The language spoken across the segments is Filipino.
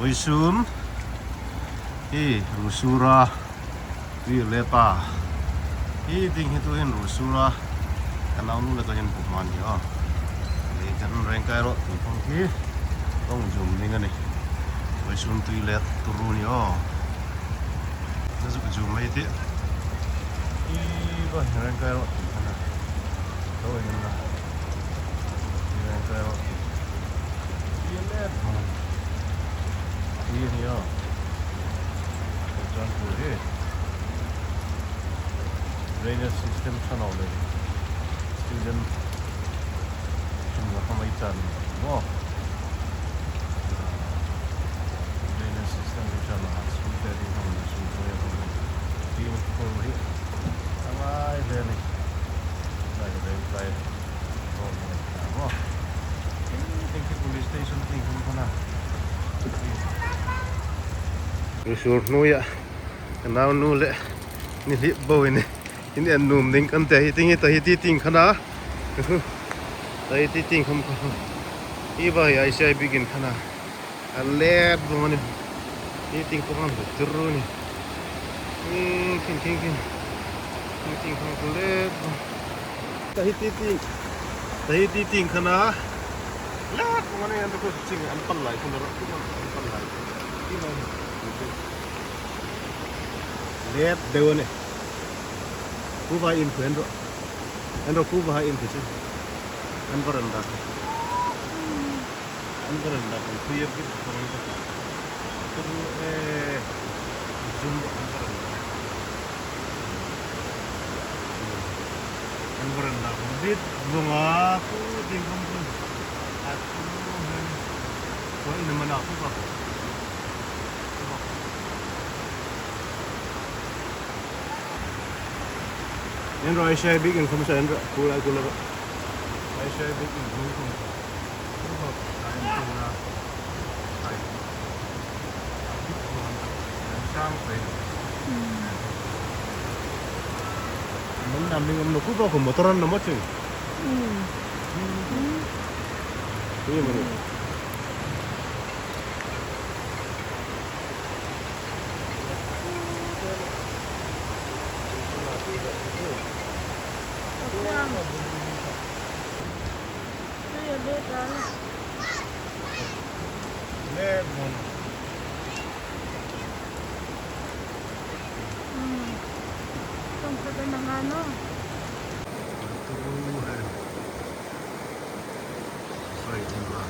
Oisun rusura TUILET ding hituin rusura kanau nu le kahin puman yo kan rengkai ro tong ki tong jum ning ani Oisun TUILET TURU ni yo nasu jum mai ti ba rengkai ro kana to ing na rengkai ro TUILET ini yo CHURACHANDPUR drainage system sana ulit student TUINHAPHAI chan mo drainage system chan na school dari hong school ko ya hong team ko hi samai deni lagi dai mo thank you police station thank you kana rusur nu ya kanau nu le ni li bo ini an num ning kan te ting ta hi ti ting khana ta hi ti ting kham kho I ba ya sai begin khana a let bo ni ti ting ko kan TURU ni kin ting kham ko let ta hi ti ting khana let bo ni an ko ching an pan lai ko ro ko an pan lai ti ba let dew ni ku ba in pen ro an ro ku ba in thi an baranda ko ku ye ki baranda TURU zoom an baranda ko bit bunga ku ding kam ko aku ko in mana ku ba en rồi xe biết in không xe en rồi cô lại xe biết in không hợp lại cùng là phải sang về mình làm mình nó cũng có một motor nó mất chứ cái gì mà lemon tungkol ng ano TURU hai sai din ba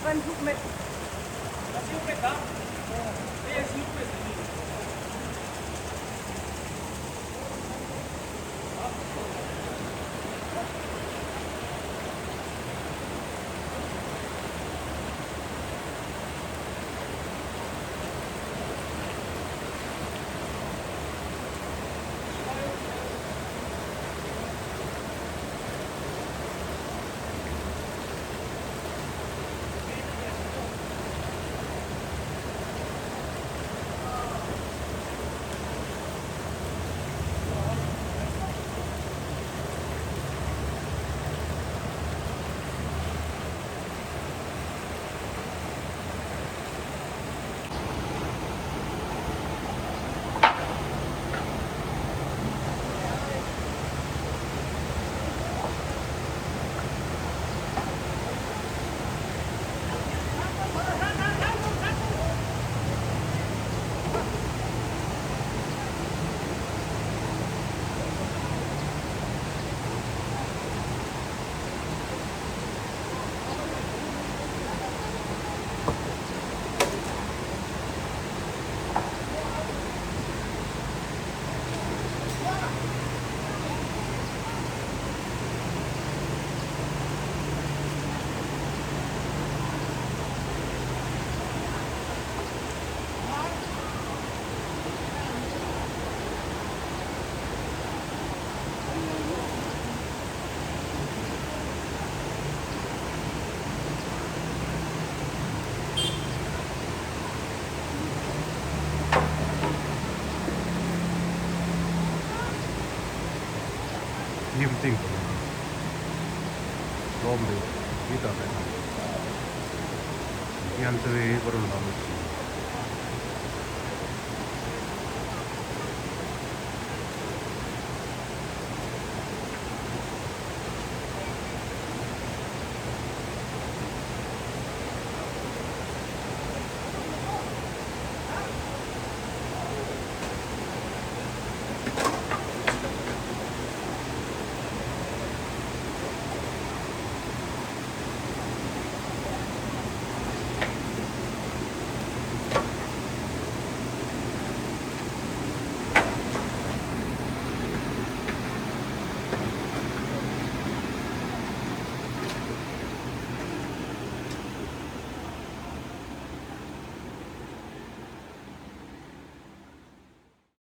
bukan hukmet hiểm tình của mình lom đi ít ở đây hiện tại vẫn còn làm